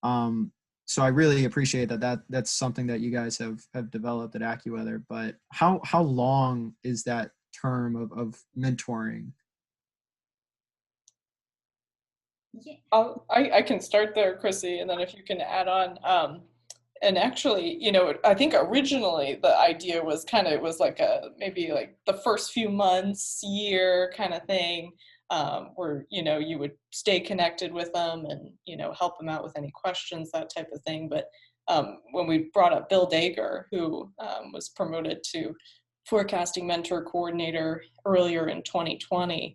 So I really appreciate that's something that you guys have developed at Accuweather. But how long is that term of mentoring? Yeah. I can start there, Chrissy, and then if you can add on. And actually, I think originally the idea was it was like maybe like the first few months, year kind of thing, where, you would stay connected with them and, help them out with any questions, that type of thing. But when we brought up Bill Dager, who was promoted to forecasting mentor coordinator earlier in 2020,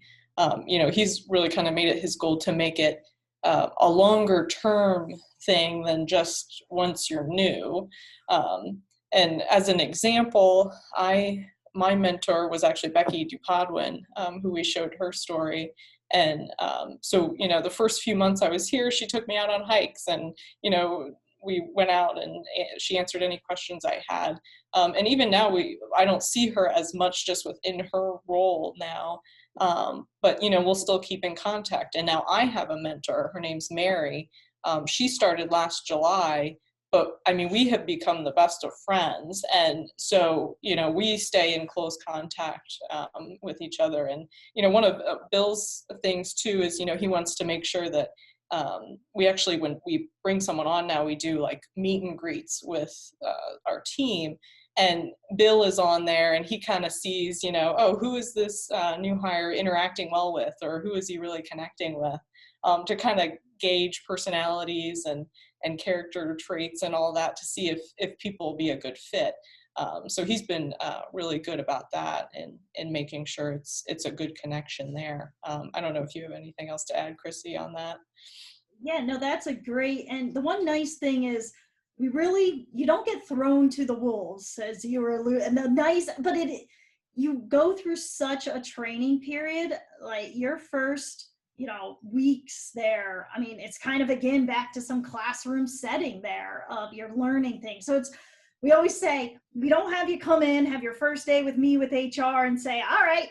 he's really kind of made it his goal to make it a longer term thing than just once you're new. And as an example, my mentor was actually Becky Dupadwin, who we showed her story. And so, the first few months I was here, she took me out on hikes and, we went out and she answered any questions I had. And even now, I don't see her as much just within her role now. But, we'll still keep in contact. And now I have a mentor. Her name's Mary. She started last July, but I mean, we have become the best of friends. And so, we stay in close contact with each other. And, one of Bill's things too is, he wants to make sure that we actually, when we bring someone on now, we do like meet and greets with our team. And Bill is on there and he kind of sees, oh, who is this new hire interacting well with, or who is he really connecting with, to kind of gauge personalities and character traits and all that to see if people will be a good fit. So he's been really good about that and making sure it's a good connection there. I don't know if you have anything else to add, Chrissy, on that. Yeah, no, that's a great, and the one nice thing is you don't get thrown to the wolves, as you were alluding, but you go through such a training period, like your first, weeks there. I mean, it's kind of, again, back to some classroom setting there of you're learning things. So we always say, we don't have you come in, have your first day with me with HR and say, all right,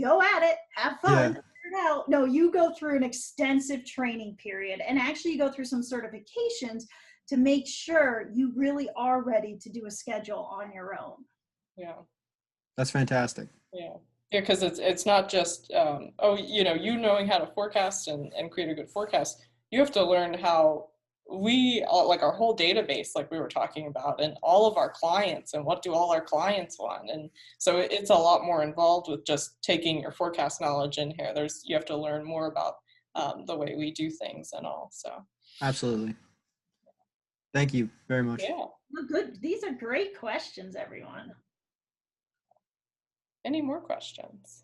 go at it, have fun. Yeah. Out. No, you go through an extensive training period and actually you go through some certifications to make sure you really are ready to do a schedule on your own. Yeah. That's fantastic. Yeah. Yeah, because it's not just, you knowing how to forecast and create a good forecast. You have to learn how like our whole database, like we were talking about, and all of our clients and what do all our clients want. And so it's a lot more involved with just taking your forecast knowledge in here. You have to learn more about the way we do things and all. So Absolutely. Thank you very much. yeah. Well, good. These are great questions, everyone. Any more questions?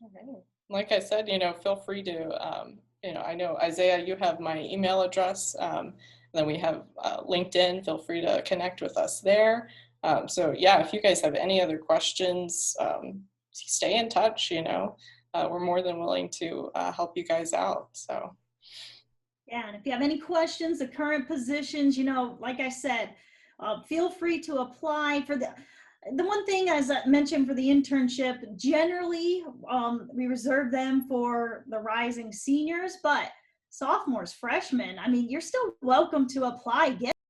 All right. Like I said, feel free to, I know, Isaiah, you have my email address. then we have LinkedIn. Feel free to connect with us there. So yeah, if you guys have any other questions, stay in touch, you know. We're more than willing to help you guys out, so. Yeah, and if you have any questions, the current positions, you know, like I said, feel free to apply for the one thing, as I mentioned, for the internship, generally we reserve them for the rising seniors, but sophomores, freshmen, I mean, you're still welcome to apply. Get